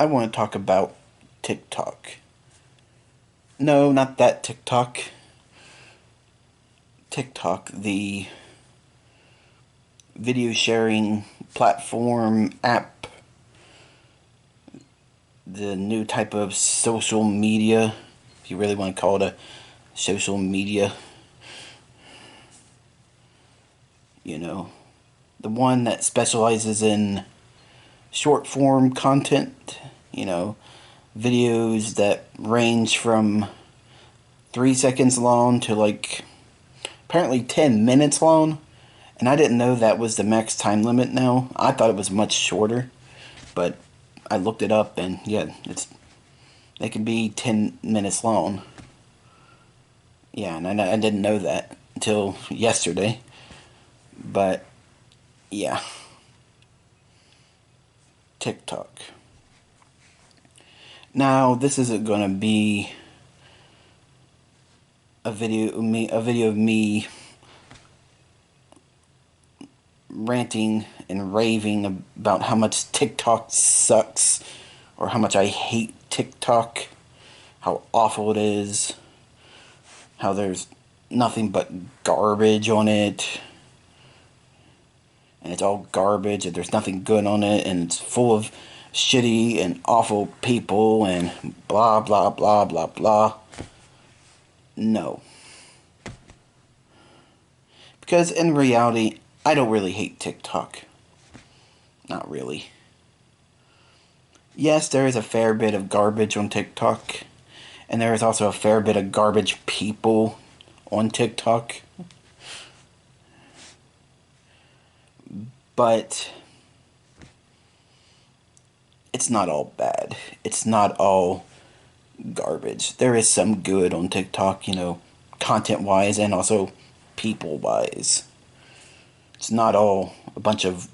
I want to talk about TikTok. No, not that TikTok. TikTok, the video sharing platform app, the new type of social media, if you really want to call it a social media. You know, the one that specializes in short form content, videos that range from 3 seconds long to like apparently 10 minutes long. And I didn't know that was the max time limit now. I thought it was much shorter, but I looked it up and yeah, they can be 10 minutes long. Yeah, and I didn't know that until yesterday. But yeah, TikTok. Now, this isn't going to be a video of me ranting and raving about how much TikTok sucks or how much I hate TikTok, how awful it is, how there's nothing but garbage on it, and it's all garbage and there's nothing good on it, and it's full of shitty and awful people and blah blah blah blah blah. No. Because in reality, I don't really hate TikTok. Not really. Yes, there is a fair bit of garbage on TikTok, and there is also a fair bit of garbage people on TikTok. But it's not all bad. It's not all garbage. There is some good on TikTok, content wise and also people wise. It's not all a bunch of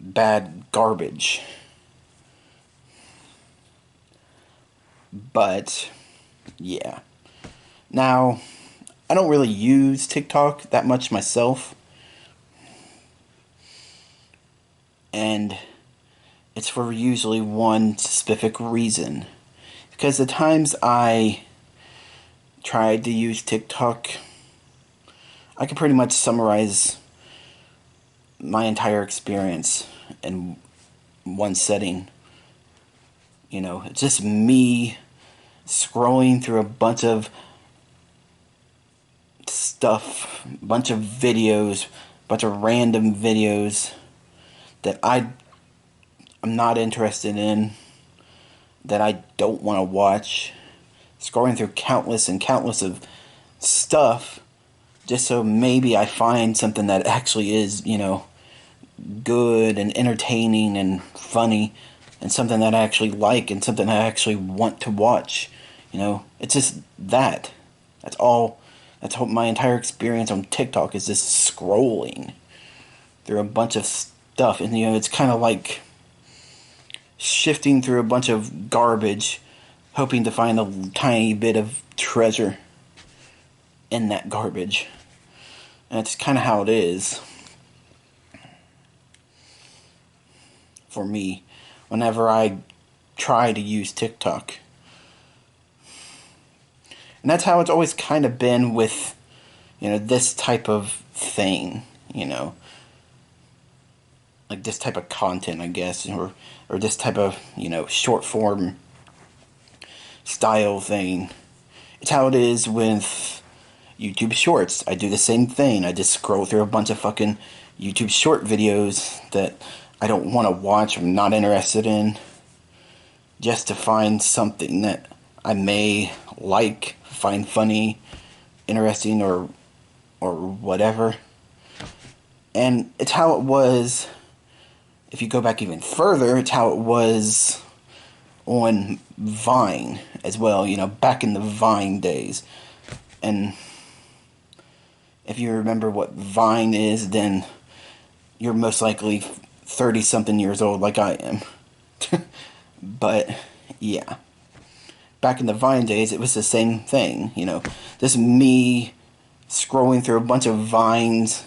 bad garbage. But yeah. Now, I don't really use TikTok that much myself. And it's for usually one specific reason. Because the times I tried to use TikTok, I can pretty much summarize my entire experience in one setting. It's just me scrolling through a bunch of stuff, a bunch of videos, a bunch of random videos that I'm not interested in, that I don't want to watch, scrolling through countless and countless of stuff just so maybe I find something that actually is, good and entertaining and funny and something that I actually like and something I actually want to watch. It's just that. That's all my entire experience on TikTok is just scrolling through a bunch of stuff. And, it's kind of like shifting through a bunch of garbage, hoping to find a tiny bit of treasure in that garbage. And that's kind of how it is for me whenever I try to use TikTok. And that's how it's always kind of been with, this type of thing, like this type of content, I guess, or this type of, short form style thing. It's how it is with YouTube Shorts. I do the same thing. I just scroll through a bunch of fucking YouTube short videos that I don't want to watch, I'm not interested in, just to find something that I may like, find funny, interesting, or whatever. And it's how it was, if you go back even further, it's how it was on Vine as well, back in the Vine days. And if you remember what Vine is, then you're most likely 30-something years old like I am. But, yeah. Back in the Vine days, it was the same thing, This me scrolling through a bunch of Vines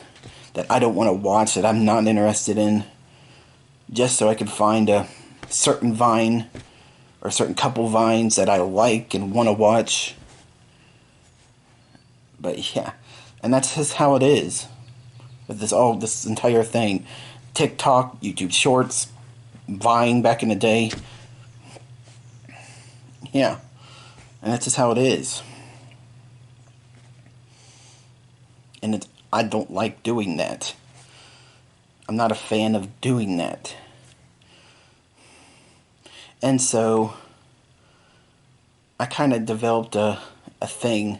that I don't want to watch, that I'm not interested in, just so I could find a certain Vine or a certain couple Vines that I like and want to watch. But yeah, and that's just how it is with this entire thing. TikTok, YouTube Shorts, Vine back in the day. Yeah, and that's just how it is. And I don't like doing that. I'm not a fan of doing that. And so I kind of developed a thing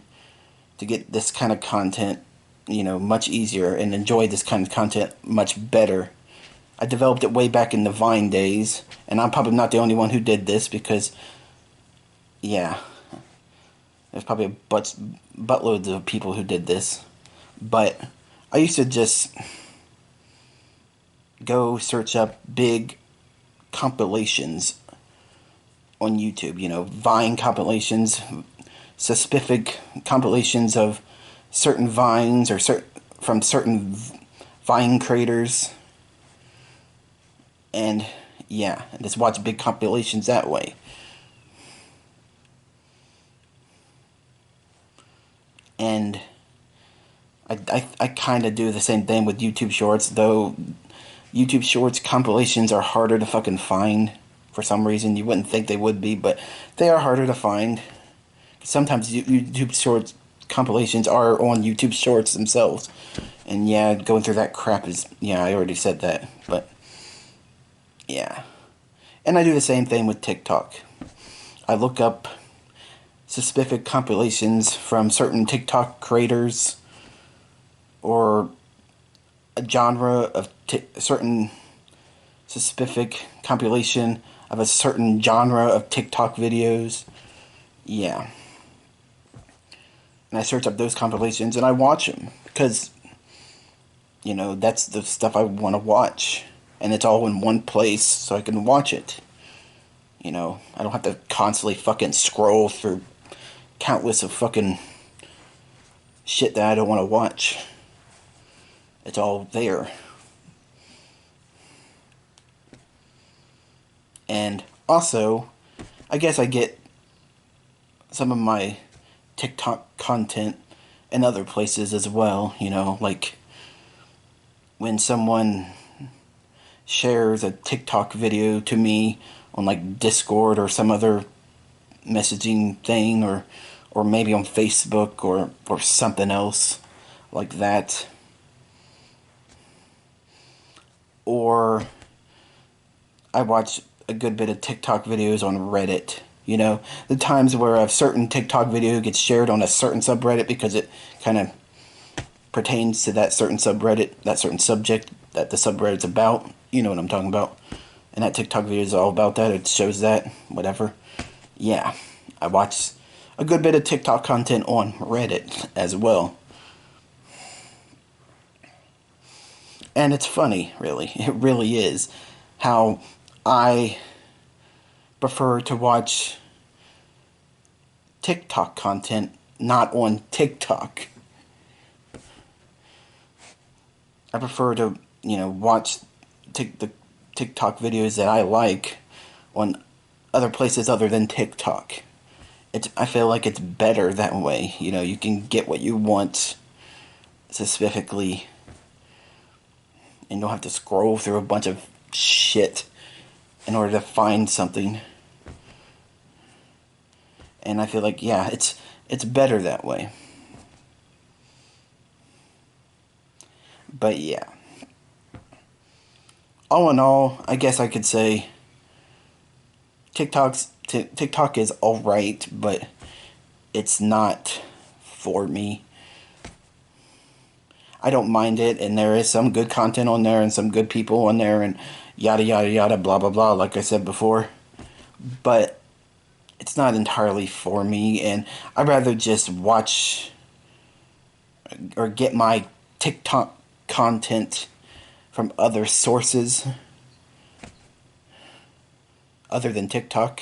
to get this kind of content, much easier and enjoy this kind of content much better. I developed it way back in the Vine days, and I'm probably not the only one who did this because, yeah, there's probably buttloads of people who did this. But I used to just go search up big compilations on YouTube, Vine compilations, specific compilations of certain Vines or from certain Vine creators. And yeah, just watch big compilations that way. And I kind of do the same thing with YouTube Shorts, though YouTube Shorts compilations are harder to fucking find for some reason. You wouldn't think they would be, but they are harder to find. Sometimes YouTube Shorts compilations are on YouTube Shorts themselves. And yeah, going through that crap is, yeah, I already said that, but yeah. And I do the same thing with TikTok. I look up specific compilations from certain TikTok creators or a genre of certain specific compilation of a certain genre of TikTok videos. Yeah. And I search up those compilations and I watch them because, that's the stuff I want to watch. And it's all in one place so I can watch it. I don't have to constantly fucking scroll through countless of fucking shit that I don't want to watch. It's all there. And also, I guess I get some of my TikTok content in other places as well, like when someone shares a TikTok video to me on like Discord or some other messaging thing or maybe on Facebook or something else like that. Or I watch a good bit of TikTok videos on Reddit. The times where a certain TikTok video gets shared on a certain subreddit because it kind of pertains to that certain subreddit, that certain subject that the subreddit's about. You know what I'm talking about. And that TikTok video is all about that. It shows that, whatever. Yeah, I watch a good bit of TikTok content on Reddit as well. And it's funny, really. It really is. How I prefer to watch TikTok content not on TikTok. I prefer to, watch the TikTok videos that I like on other places other than TikTok. I feel like it's better that way. You can get what you want specifically and don't have to scroll through a bunch of shit in order to find something. And I feel like, yeah, it's better that way. But yeah. All in all, I guess I could say TikTok is alright, but it's not for me. I don't mind it, and there is some good content on there and some good people on there and yada yada yada blah blah blah like I said before. But it's not entirely for me, and I'd rather just watch or get my TikTok content from other sources other than TikTok.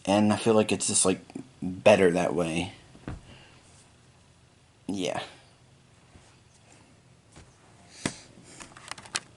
And I feel like it's just like better that way. Yeah.